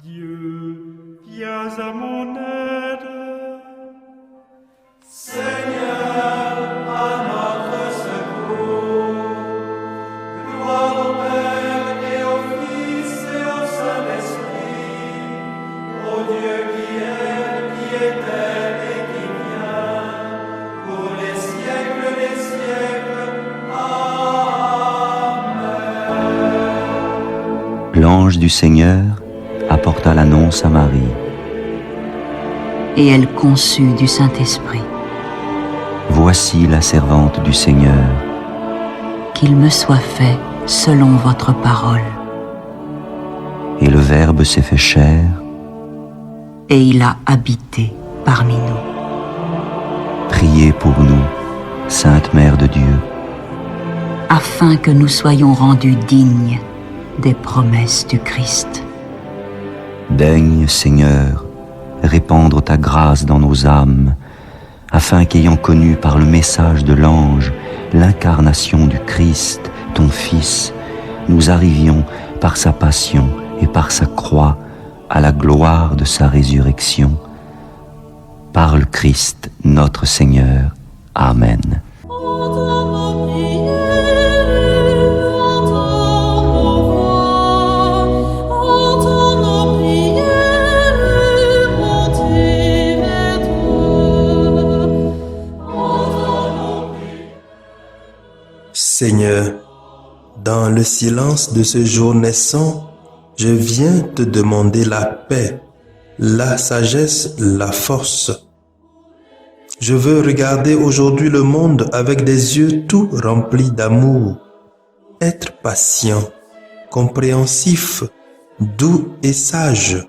Dieu, viens à mon aide. Seigneur, à notre secours. Gloire au Père et au Fils et au Saint-Esprit, au Dieu qui était et qui vient, pour les siècles des siècles. Amen. L'ange du Seigneur apporta l'annonce à Marie. Et elle conçut du Saint-Esprit. Voici la servante du Seigneur. Qu'il me soit fait selon votre parole. Et le Verbe s'est fait chair. Et il a habité parmi nous. Priez pour nous, Sainte Mère de Dieu, Afin que nous soyons rendus dignes des promesses du Christ. Daigne, Seigneur, répandre ta grâce dans nos âmes, afin qu'ayant connu par le message de l'ange l'incarnation du Christ, ton Fils, nous arrivions par sa passion et par sa croix à la gloire de sa résurrection. Par le Christ notre Seigneur. Amen. Seigneur, dans le silence de ce jour naissant, je viens te demander la paix, la sagesse, la force. Je veux regarder aujourd'hui le monde avec des yeux tout remplis d'amour, être patient, compréhensif, doux et sage,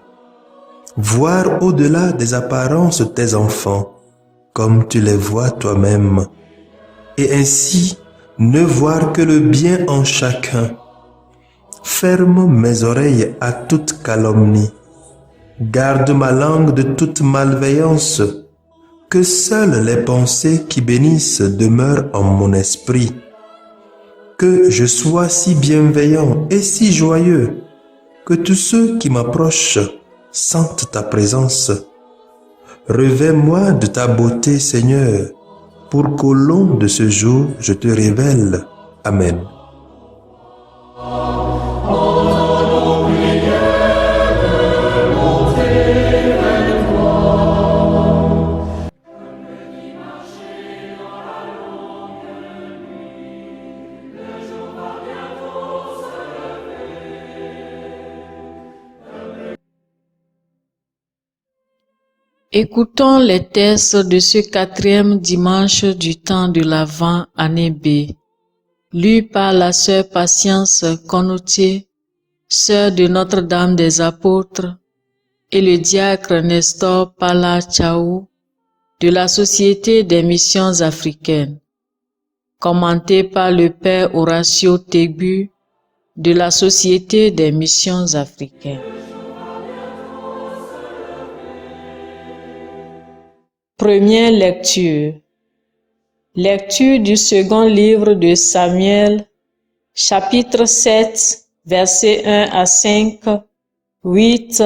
voir au-delà des apparences tes enfants, comme tu les vois toi-même, et ainsi ne voir que le bien en chacun. Ferme mes oreilles à toute calomnie. Garde ma langue de toute malveillance. Que seules les pensées qui bénissent demeurent en mon esprit. Que je sois si bienveillant et si joyeux que tous ceux qui m'approchent sentent ta présence. Revêts-moi de ta beauté, Seigneur, pour qu'au long de ce jour, je te révèle. Amen. Écoutons les textes de ce 4e dimanche du temps de l'Avent, année B, lu par la sœur Patience Connotier, sœur de Notre-Dame des Apôtres, et le diacre Nestor Pala Tchaou, de la Société des Missions Africaines, commenté par le Père Horatio Tegbu, de la Société des Missions Africaines. Première lecture. Lecture du second livre de Samuel, chapitre 7, versets 1 à 5, 8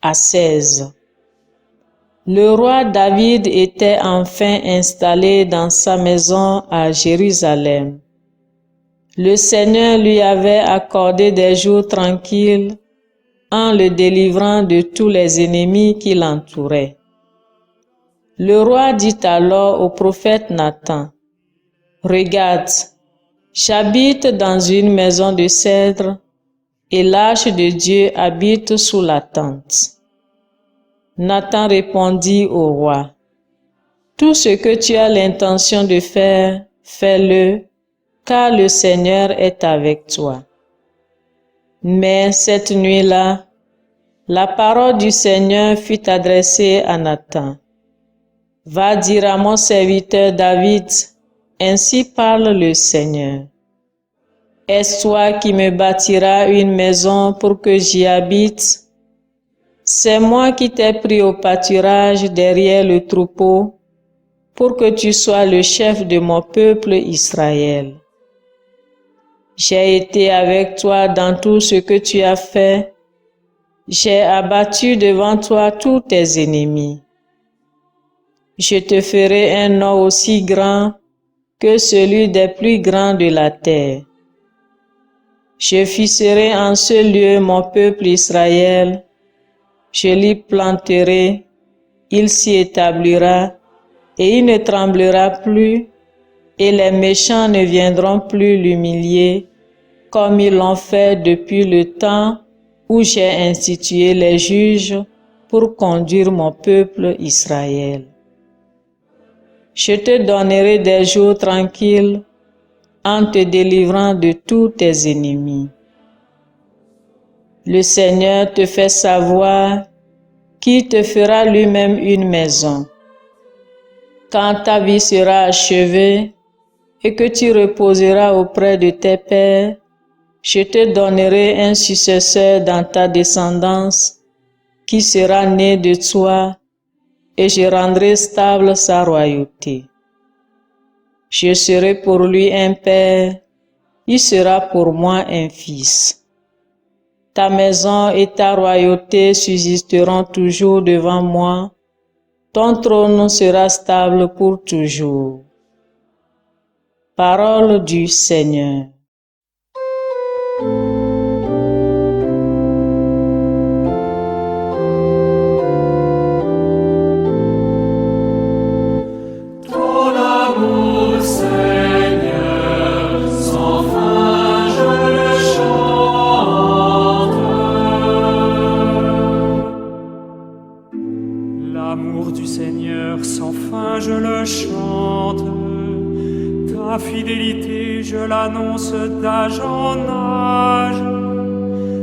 à 16. Le roi David était enfin installé dans sa maison à Jérusalem. Le Seigneur lui avait accordé des jours tranquilles en le délivrant de tous les ennemis qui l'entouraient. Le roi dit alors au prophète Nathan, « Regarde, j'habite dans une maison de cèdre et l'arche de Dieu habite sous la tente. » Nathan répondit au roi, « Tout ce que tu as l'intention de faire, fais-le, car le Seigneur est avec toi. » Mais cette nuit-là, la parole du Seigneur fut adressée à Nathan. « Va dire à mon serviteur David, ainsi parle le Seigneur. Est-ce toi qui me bâtiras une maison pour que j'y habite? C'est moi qui t'ai pris au pâturage derrière le troupeau, pour que tu sois le chef de mon peuple Israël. J'ai été avec toi dans tout ce que tu as fait, J'ai abattu devant toi tous tes ennemis. Je te ferai un nom aussi grand que celui des plus grands de la terre. Je fixerai en ce lieu mon peuple Israël. Je l'y planterai, il s'y établira, et il ne tremblera plus, et les méchants ne viendront plus l'humilier, comme ils l'ont fait depuis le temps où j'ai institué les juges pour conduire mon peuple Israël. Je te donnerai des jours tranquilles en te délivrant de tous tes ennemis. Le Seigneur te fait savoir qu'il te fera lui-même une maison. Quand ta vie sera achevée et que tu reposeras auprès de tes pères, je te donnerai un successeur dans ta descendance qui sera né de toi et je rendrai stable sa royauté. Je serai pour lui un père, il sera pour moi un fils. Ta maison et ta royauté subsisteront toujours devant moi, ton trône sera stable pour toujours. Parole du Seigneur. L'amour du Seigneur sans fin, je le chante. Ta fidélité, je l'annonce d'âge en âge.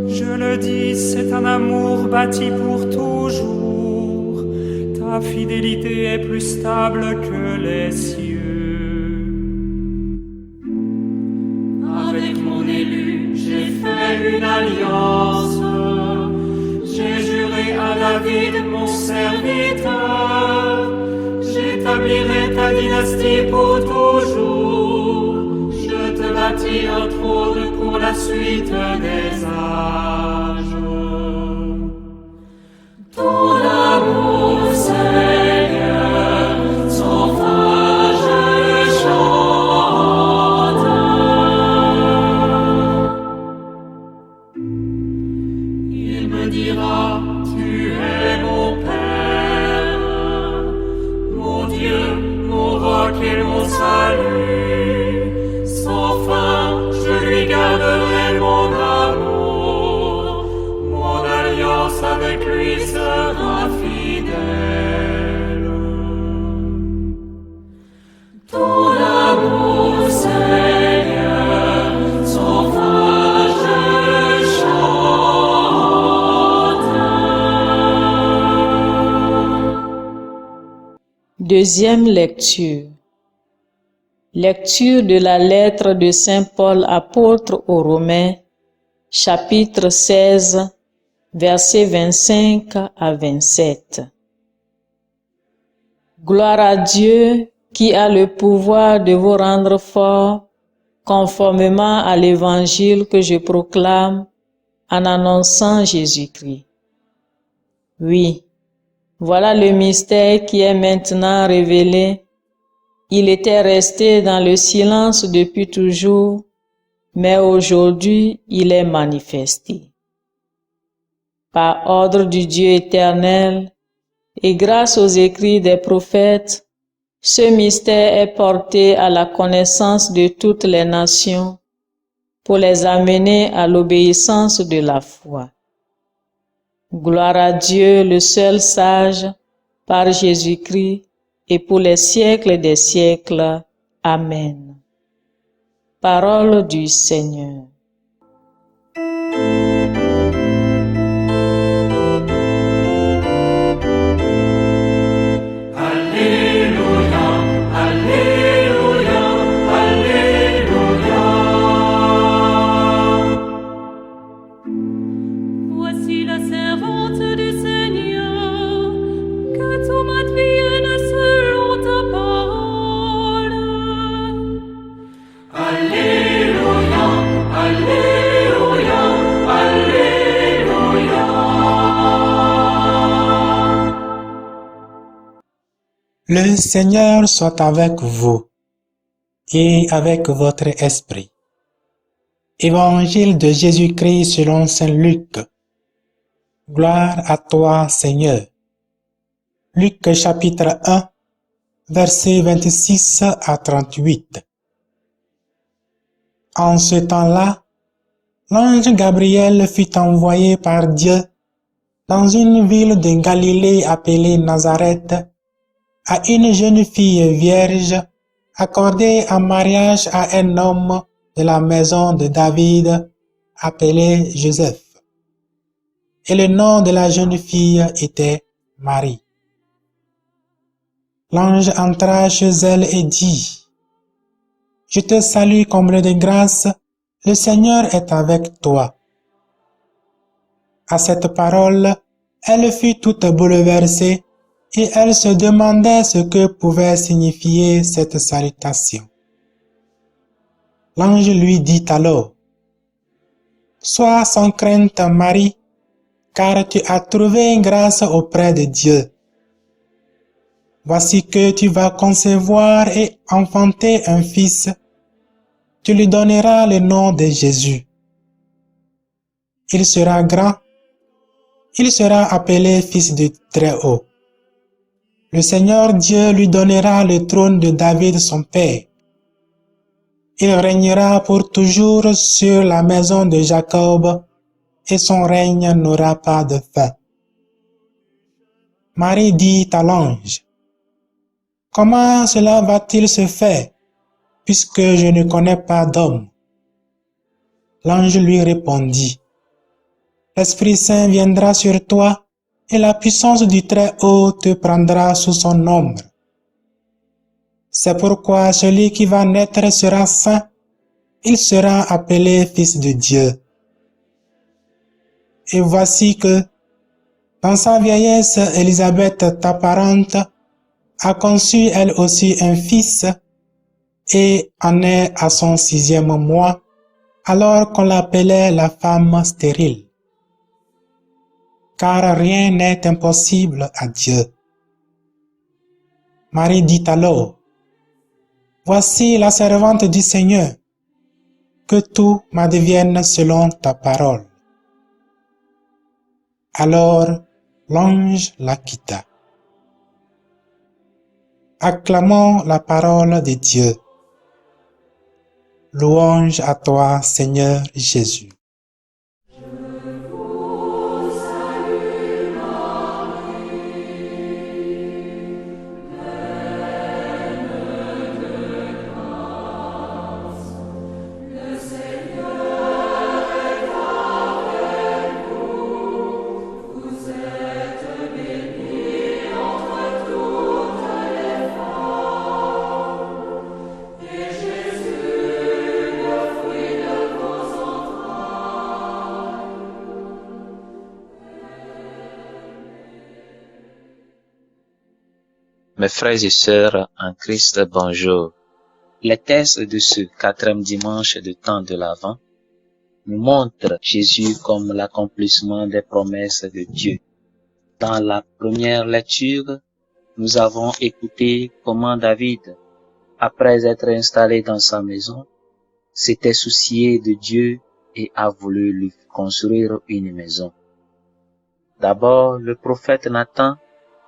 Je le dis, c'est un amour bâti pour toujours. Ta fidélité est plus stable que les cieux. Avec mon élu, j'ai fait une alliance. J'ai juré à David, mon serviteur, j'établirai ta dynastie pour toujours. Je te bâtis un trône pour la suite des âges. Ton amour, Seigneur, sans fin je le chante. Il me dira, tu es mon Père, mon Dieu, mon roc et mon salut. Sans fin, je lui garderai mon amour, mon alliance avec lui sera fidèle. Ton amour, Seigneur, sans fin je le chante. Deuxième lecture. Lecture de la lettre de Saint Paul apôtre aux Romains, chapitre 16, versets 25 à 27. Gloire à Dieu qui a le pouvoir de vous rendre forts conformément à l'évangile que je proclame en annonçant Jésus-Christ. Oui, voilà le mystère qui est maintenant révélé. Il était resté dans le silence depuis toujours, mais aujourd'hui il est manifesté. Par ordre du Dieu éternel et grâce aux écrits des prophètes, ce mystère est porté à la connaissance de toutes les nations pour les amener à l'obéissance de la foi. Gloire à Dieu, le seul sage, par Jésus-Christ, et pour les siècles des siècles. Amen. Parole du Seigneur. Alléluia, Alléluia, Alléluia. Voici la servante du Seigneur, que tout m'advienne selon ta parole. Alléluia, Alléluia. Le Seigneur soit avec vous et avec votre esprit. Évangile de Jésus-Christ selon saint Luc. Gloire à toi, Seigneur. Luc chapitre 1, versets 26 à 38. En ce temps-là, l'ange Gabriel fut envoyé par Dieu dans une ville de Galilée appelée Nazareth à une jeune fille vierge accordée en mariage à un homme de la maison de David appelé Joseph. Et le nom de la jeune fille était Marie. L'ange entra chez elle et dit: « Je te salue, comblée de grâce, le Seigneur est avec toi. » À cette parole, elle fut toute bouleversée et elle se demandait ce que pouvait signifier cette salutation. L'ange lui dit alors: « Sois sans crainte, Marie, car tu as trouvé grâce auprès de Dieu. Voici que tu vas concevoir et enfanter un fils. Tu lui donneras le nom de Jésus. Il sera grand. Il sera appelé Fils du Très-Haut. Le Seigneur Dieu lui donnera le trône de David son père. Il régnera pour toujours sur la maison de Jacob, et son règne n'aura pas de fin. » Marie dit à l'ange: « Comment cela va-t-il se faire, puisque je ne connais pas d'homme? » L'ange lui répondit: « L'Esprit Saint viendra sur toi, et la puissance du Très-Haut te prendra sous son ombre. C'est pourquoi celui qui va naître sera saint, il sera appelé Fils de Dieu. Et voici que, dans sa vieillesse, Élisabeth, ta parente, a conçu elle aussi un fils, et en est à son 6e mois, alors qu'on l'appelait la femme stérile. Car rien n'est impossible à Dieu. » Marie dit alors: « Voici la servante du Seigneur, que tout m'advienne selon ta parole. » Alors l'ange la quitta. Acclamons la parole de Dieu. Louange à toi, Seigneur Jésus. Mes frères et sœurs en Christ, bonjour. Les textes de ce 4e dimanche du temps de l'Avent nous montrent Jésus comme l'accomplissement des promesses de Dieu. Dans la première lecture, nous avons écouté comment David, après être installé dans sa maison, s'était soucié de Dieu et a voulu lui construire une maison. D'abord, le prophète Nathan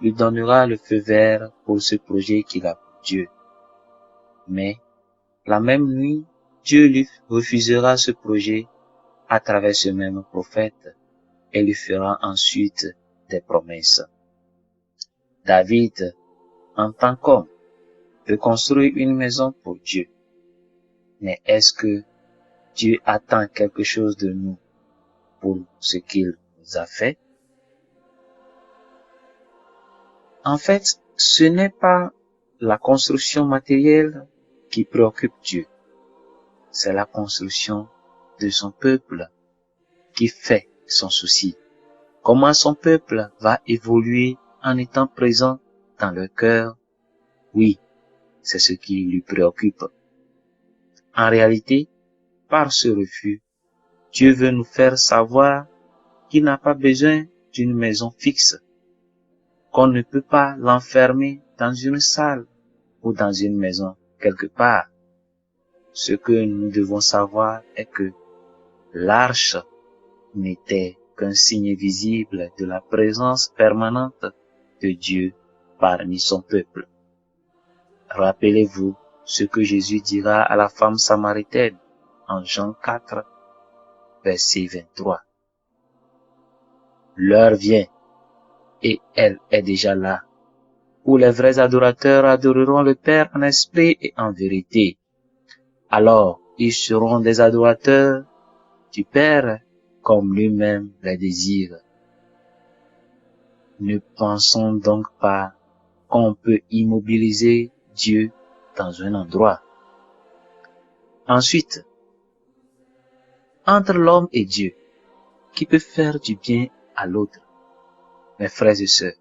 lui donnera le feu vert pour ce projet qu'il a pour Dieu. Mais, la même nuit, Dieu lui refusera ce projet à travers ce même prophète et lui fera ensuite des promesses. David, en tant qu'homme, veut construire une maison pour Dieu. Mais est-ce que Dieu attend quelque chose de nous pour ce qu'il nous a fait? En fait, ce n'est pas la construction matérielle qui préoccupe Dieu. C'est la construction de son peuple qui fait son souci. Comment son peuple va évoluer en étant présent dans leur cœur? Oui, c'est ce qui lui préoccupe. En réalité, par ce refus, Dieu veut nous faire savoir qu'il n'a pas besoin d'une maison fixe. qu'on ne peut pas l'enfermer dans une salle ou dans une maison quelque part. Ce que nous devons savoir est que l'arche n'était qu'un signe visible de la présence permanente de Dieu parmi son peuple. Rappelez-vous ce que Jésus dira à la femme samaritaine en Jean 4, verset 23. L'heure vient, et elle est déjà là, où les vrais adorateurs adoreront le Père en esprit et en vérité. Alors, ils seront des adorateurs du Père comme lui-même les désire. Ne pensons donc pas qu'on peut immobiliser Dieu dans un endroit. Ensuite, entre l'homme et Dieu, qui peut faire du bien à l'autre? Mes frères et sœurs,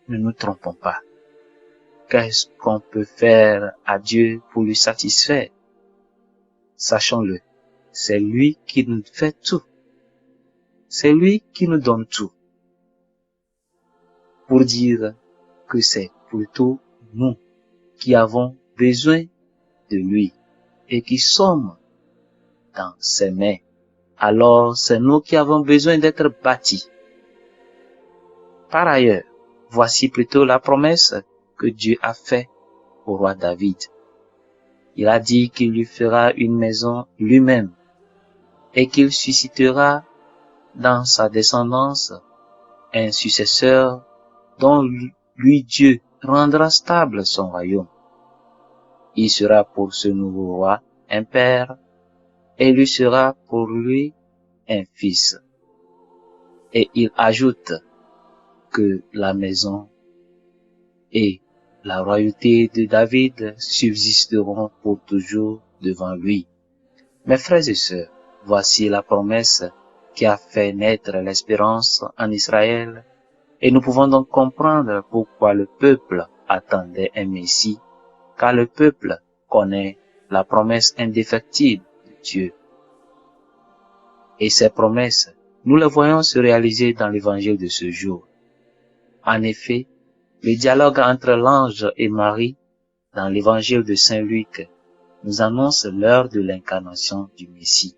ne nous trompons pas. Qu'est-ce qu'on peut faire à Dieu pour lui satisfaire? Sachons-le, c'est lui qui nous fait tout. C'est lui qui nous donne tout. Pour dire que c'est plutôt nous qui avons besoin de lui et qui sommes dans ses mains. Alors c'est nous qui avons besoin d'être bâtis. Par ailleurs, voici plutôt la promesse que Dieu a faite au roi David. Il a dit qu'il lui fera une maison lui-même et qu'il suscitera dans sa descendance un successeur dont lui Dieu rendra stable son royaume. Il sera pour ce nouveau roi un père et lui sera pour lui un fils. Et il ajoute que la maison et la royauté de David subsisteront pour toujours devant lui. Mes frères et sœurs, voici la promesse qui a fait naître l'espérance en Israël, et nous pouvons donc comprendre pourquoi le peuple attendait un Messie, car le peuple connaît la promesse indéfectible de Dieu. Et ces promesses, nous les voyons se réaliser dans l'évangile de ce jour. En effet, le dialogue entre l'ange et Marie dans l'évangile de Saint Luc nous annonce l'heure de l'incarnation du Messie.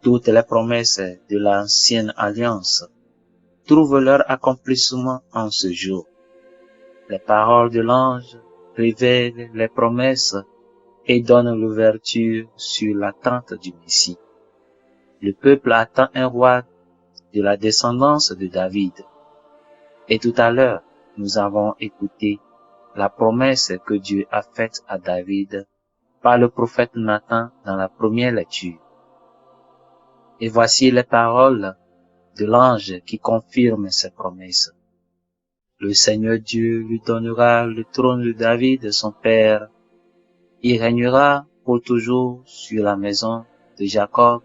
Toutes les promesses de l'ancienne alliance trouvent leur accomplissement en ce jour. Les paroles de l'ange révèlent les promesses et donnent l'ouverture sur l'attente du Messie. Le peuple attend un roi de la descendance de David. Et tout à l'heure, nous avons écouté la promesse que Dieu a faite à David par le prophète Nathan dans la première lecture. Et voici les paroles de l'ange qui confirment ces promesses. Le Seigneur Dieu lui donnera le trône de David, son père. Il régnera pour toujours sur la maison de Jacob,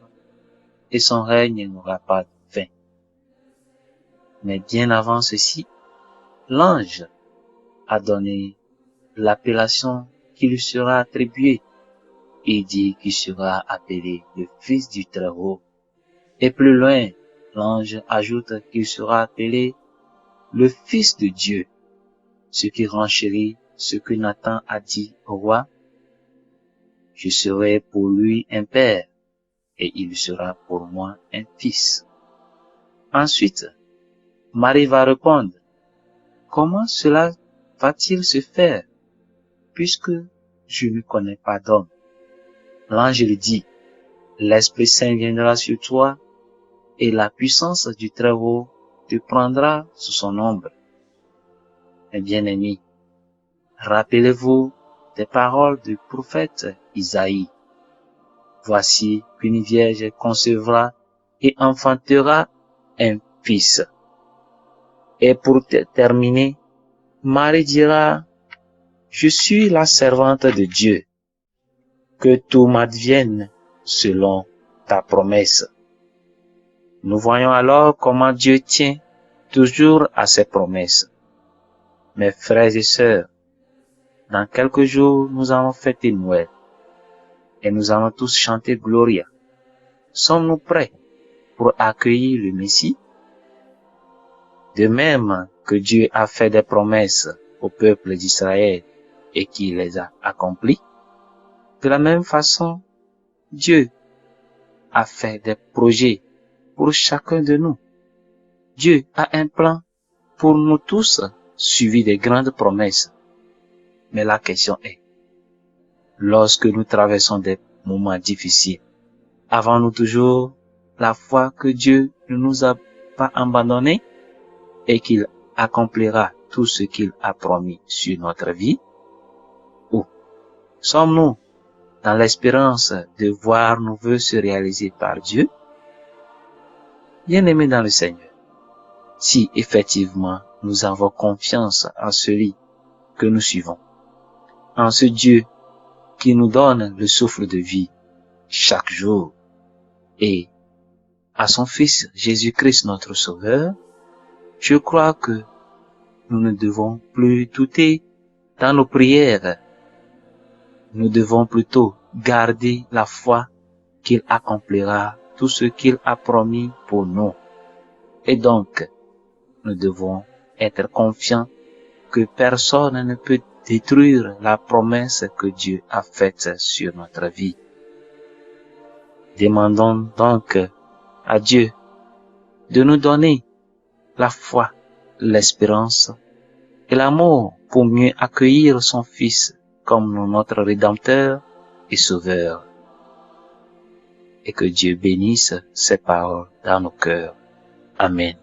et son règne n'aura pas de fin. Mais bien avant ceci, l'ange a donné l'appellation qui lui sera attribuée. Il dit qu'il sera appelé le Fils du Très-Haut. Et plus loin, l'ange ajoute qu'il sera appelé le Fils de Dieu, ce qui renchérit ce que Nathan a dit au roi. Je serai pour lui un père, et il sera pour moi un fils. Ensuite, Marie va répondre, comment cela va-t-il se faire, puisque je ne connais pas d'homme? L'ange lui dit, l'Esprit Saint viendra sur toi, et la puissance du Très-Haut te prendra sous son ombre. Mes bien-aimés, rappelez-vous des paroles du prophète Isaïe. Voici qu'une vierge concevra et enfantera un fils. Et pour terminer, Marie dira, je suis la servante de Dieu, que tout m'advienne selon ta promesse. Nous voyons alors comment Dieu tient toujours à ses promesses. Mes frères et sœurs, dans quelques jours, nous allons fêter Noël et nous allons tous chanter Gloria. Sommes-nous prêts pour accueillir le Messie? De même que Dieu a fait des promesses au peuple d'Israël et qu'il les a accomplies, de la même façon, Dieu a fait des projets pour chacun de nous. Dieu a un plan pour nous tous, suivi des grandes promesses. Mais la question est, lorsque nous traversons des moments difficiles, avons-nous toujours la foi que Dieu ne nous a pas abandonnés et qu'il accomplira tout ce qu'il a promis sur notre vie? Ou sommes-nous dans l'espérance de voir nos vœux se réaliser par Dieu? Bien-aimés dans le Seigneur, si effectivement nous avons confiance en celui que nous suivons, en ce Dieu qui nous donne le souffle de vie chaque jour et à son Fils Jésus-Christ notre Sauveur, je crois que nous ne devons plus douter dans nos prières. Nous devons plutôt garder la foi qu'il accomplira tout ce qu'il a promis pour nous. Et donc, nous devons être confiants que personne ne peut détruire la promesse que Dieu a faite sur notre vie. Demandons donc à Dieu de nous donner la foi, l'espérance et l'amour pour mieux accueillir son Fils comme notre Rédempteur et Sauveur. Et que Dieu bénisse ces paroles dans nos cœurs. Amen.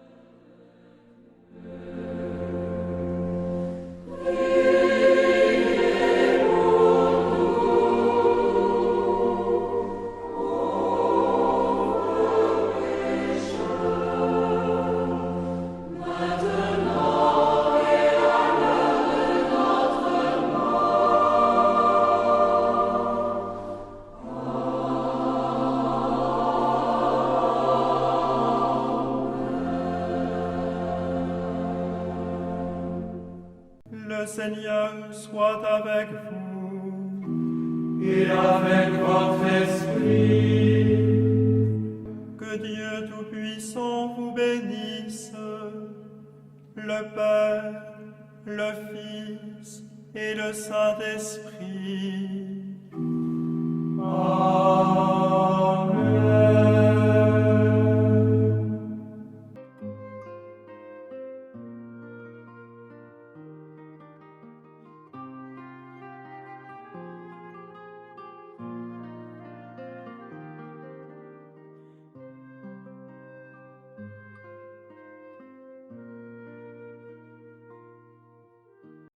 Le Seigneur soit avec vous et avec votre esprit. Que Dieu Tout-Puissant vous bénisse, le Père, le Fils et le Saint-Esprit.